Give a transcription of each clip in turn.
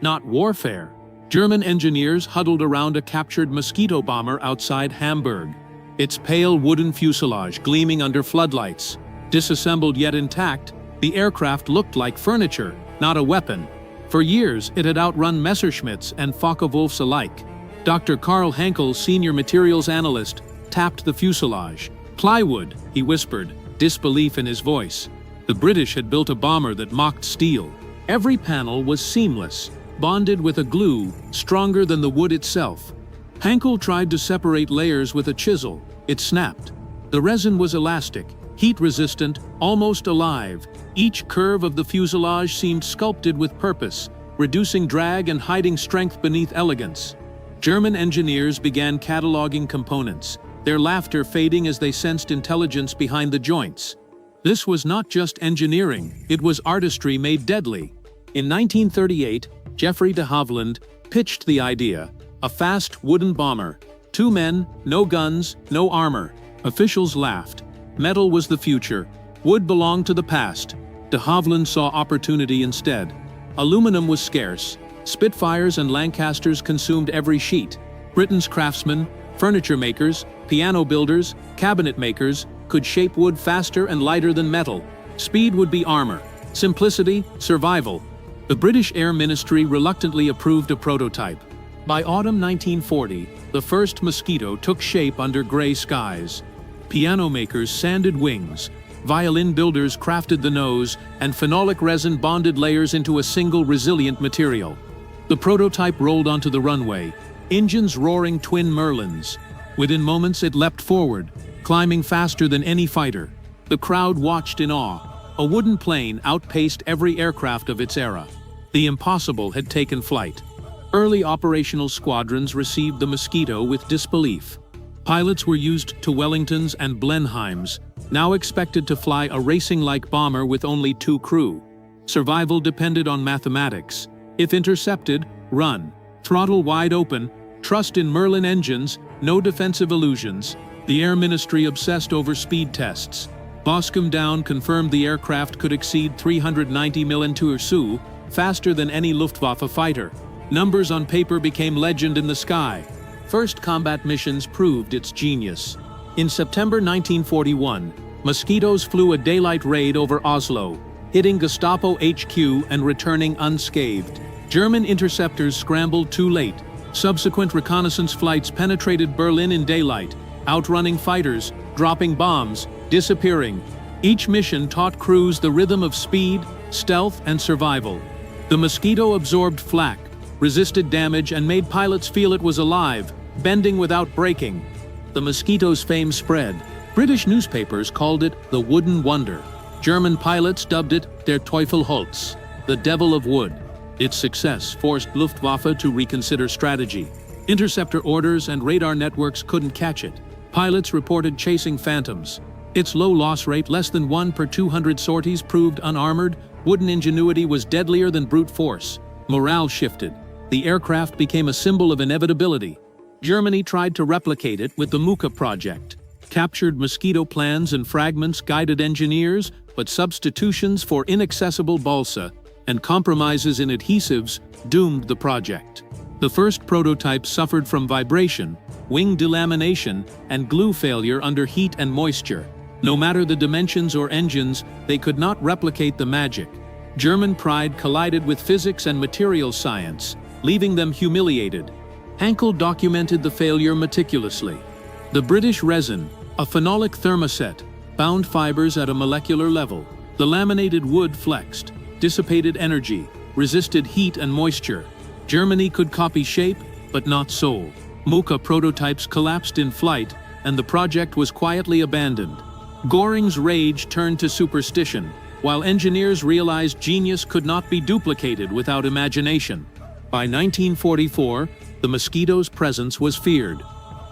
not warfare. German engineers huddled around a captured Mosquito bomber outside Hamburg, its pale wooden fuselage gleaming under floodlights. Disassembled yet intact, the aircraft looked like furniture, not a weapon. For years, it had outrun Messerschmitts and Focke-Wulfs alike. Dr. Karl Henkel, senior materials analyst, tapped the fuselage. "Plywood," he whispered, disbelief in his voice. The British had built a bomber that mocked steel. Every panel was seamless, bonded with a glue stronger than the wood itself. Henkel tried to separate layers with a chisel. It snapped. The resin was elastic, heat-resistant, almost alive. Each curve of the fuselage seemed sculpted with purpose, reducing drag and hiding strength beneath elegance. German engineers began cataloging components, their laughter fading as they sensed intelligence behind the joints. This was not just engineering, it was artistry made deadly. In 1938, Geoffrey de Havilland pitched the idea, a fast wooden bomber. 2 men, no guns, no armor. Officials laughed. Metal was the future. Wood belonged to the past. De Havilland saw opportunity instead. Aluminum was scarce. Spitfires and Lancasters consumed every sheet. Britain's craftsmen, furniture makers, piano builders, cabinet makers could shape wood faster and lighter than metal. Speed would be armor. Simplicity, survival. The British Air Ministry reluctantly approved a prototype. By autumn 1940, the first Mosquito took shape under gray skies. Piano makers sanded wings, violin builders crafted the nose, and phenolic resin bonded layers into a single resilient material. The prototype rolled onto the runway, engines roaring twin Merlins. Within moments it leapt forward, climbing faster than any fighter. The crowd watched in awe. A wooden plane outpaced every aircraft of its era. The impossible had taken flight. Early operational squadrons received the Mosquito with disbelief. Pilots were used to Wellingtons and Blenheims, now expected to fly a racing-like bomber with only 2 crew. Survival depended on mathematics. If intercepted, run. Throttle wide open, trust in Merlin engines, no defensive illusions. The Air Ministry obsessed over speed tests. Boscombe Down confirmed the aircraft could exceed 390 mph, faster than any Luftwaffe fighter. Numbers on paper became legend in the sky. First combat missions proved its genius. In September 1941, Mosquitoes flew a daylight raid over Oslo, hitting Gestapo HQ and returning unscathed. German interceptors scrambled too late. Subsequent reconnaissance flights penetrated Berlin in daylight, outrunning fighters, dropping bombs, disappearing. Each mission taught crews the rhythm of speed, stealth, and survival. The Mosquito absorbed flak, resisted damage, and made pilots feel it was alive, bending without breaking. The Mosquito's fame spread. British newspapers called it the Wooden Wonder. German pilots dubbed it der Teufelholz, the Devil of Wood. Its success forced Luftwaffe to reconsider strategy. Interceptor orders and radar networks couldn't catch it. Pilots reported chasing phantoms. Its low loss rate, less than 1 per 200 sorties, proved unarmored. Wooden ingenuity was deadlier than brute force. Morale shifted. The aircraft became a symbol of inevitability. Germany tried to replicate it with the Muka project. Captured Mosquito plans and fragments guided engineers, but substitutions for inaccessible balsa and compromises in adhesives doomed the project. The first prototype suffered from vibration, wing delamination, and glue failure under heat and moisture. No matter the dimensions or engines, they could not replicate the magic. German pride collided with physics and materials science, leaving them humiliated. Henkel documented the failure meticulously. The British resin, a phenolic thermoset, bound fibers at a molecular level. The laminated wood flexed, dissipated energy, resisted heat and moisture. Germany could copy shape, but not soul. Muka prototypes collapsed in flight, and the project was quietly abandoned. Göring's rage turned to superstition, while engineers realized genius could not be duplicated without imagination. By 1944, the Mosquito's presence was feared.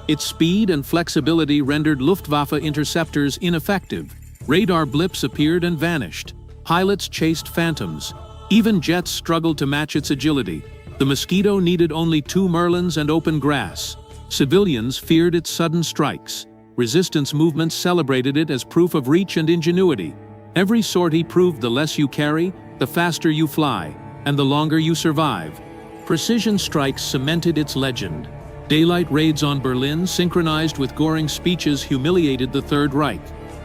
Its speed and flexibility rendered Luftwaffe interceptors ineffective. Radar blips appeared and vanished. Pilots chased phantoms. Even jets struggled to match its agility. The Mosquito needed only 2 Merlins and open grass. Civilians feared its sudden strikes. Resistance movements celebrated it as proof of reach and ingenuity. Every sortie proved the less you carry, the faster you fly. and the longer you survive. Precision strikes cemented its legend. Daylight raids on Berlin, synchronized with goring speeches, humiliated the Third Reich.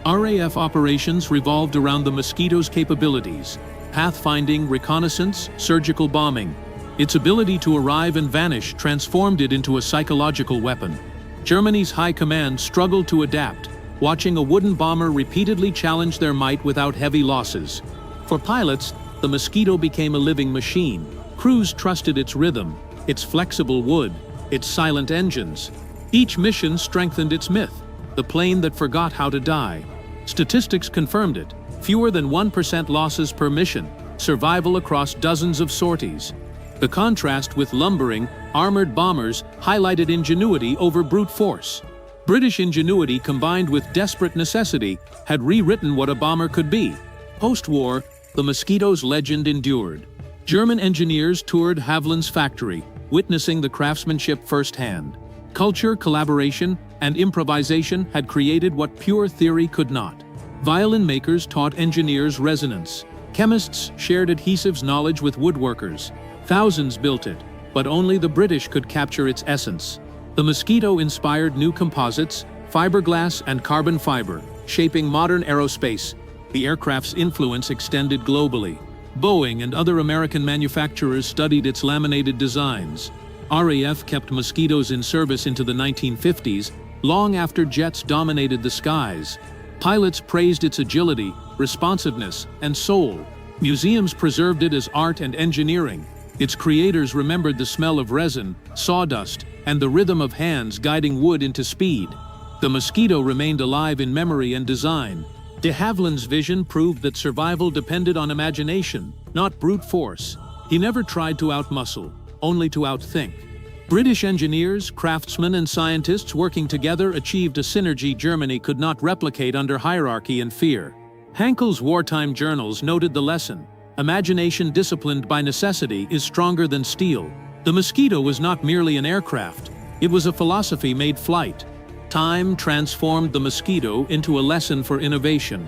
RAF operations revolved around the Mosquito's capabilities: pathfinding, reconnaissance, surgical bombing. Its ability to arrive and vanish transformed it into a psychological weapon. Germany's high command struggled to adapt, watching a wooden bomber repeatedly challenge their might without heavy losses. For pilots, the Mosquito became a living machine. Crews trusted its rhythm, its flexible wood, its silent engines. Each mission strengthened its myth, the plane that forgot how to die. Statistics confirmed it: fewer than 1% losses per mission, survival across dozens of sorties. The contrast with lumbering, armored bombers highlighted ingenuity over brute force. British ingenuity combined with desperate necessity had rewritten what a bomber could be. Post-war, the Mosquito's legend endured. German engineers toured Havilland's factory, witnessing the craftsmanship firsthand. Culture, collaboration, and improvisation had created what pure theory could not. Violin makers taught engineers resonance. Chemists shared adhesives knowledge with woodworkers. Thousands built it, but only the British could capture its essence. The Mosquito inspired new composites, fiberglass and carbon fiber, shaping modern aerospace. The aircraft's influence extended globally. Boeing and other American manufacturers studied its laminated designs. RAF kept Mosquitoes in service into the 1950s, long after jets dominated the skies. Pilots praised its agility, responsiveness, and soul. Museums preserved it as art and engineering. Its creators remembered the smell of resin, sawdust, and the rhythm of hands guiding wood into speed. The Mosquito remained alive in memory and design. De Havilland's vision proved that survival depended on imagination, not brute force. He never tried to outmuscle, only to outthink. British engineers, craftsmen, and scientists working together achieved a synergy Germany could not replicate under hierarchy and fear. Hankel's wartime journals noted the lesson: imagination disciplined by necessity is stronger than steel. The Mosquito was not merely an aircraft, it was a philosophy made flight. Time transformed the Mosquito into a lesson for innovation.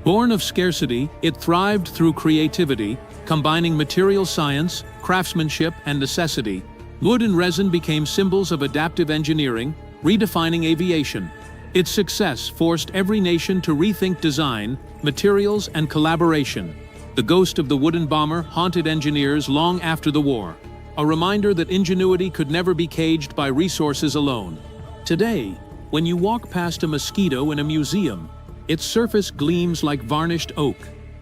Born of scarcity, it thrived through creativity, combining material science, craftsmanship, and necessity. Wood and resin became symbols of adaptive engineering, redefining aviation. Its success forced every nation to rethink design, materials, and collaboration. The ghost of the wooden bomber haunted engineers long after the war, a reminder that ingenuity could never be caged by resources alone. Today, when you walk past a Mosquito in a museum, its surface gleams like varnished oak.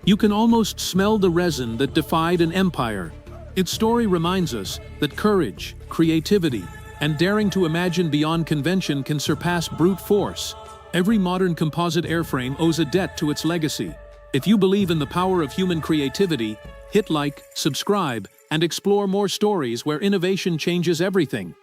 You can almost smell the resin that defied an empire. Its story reminds us that courage, creativity, and daring to imagine beyond convention can surpass brute force. Every modern composite airframe owes a debt to its legacy. If you believe in the power of human creativity, hit like, subscribe, and explore more stories where innovation changes everything.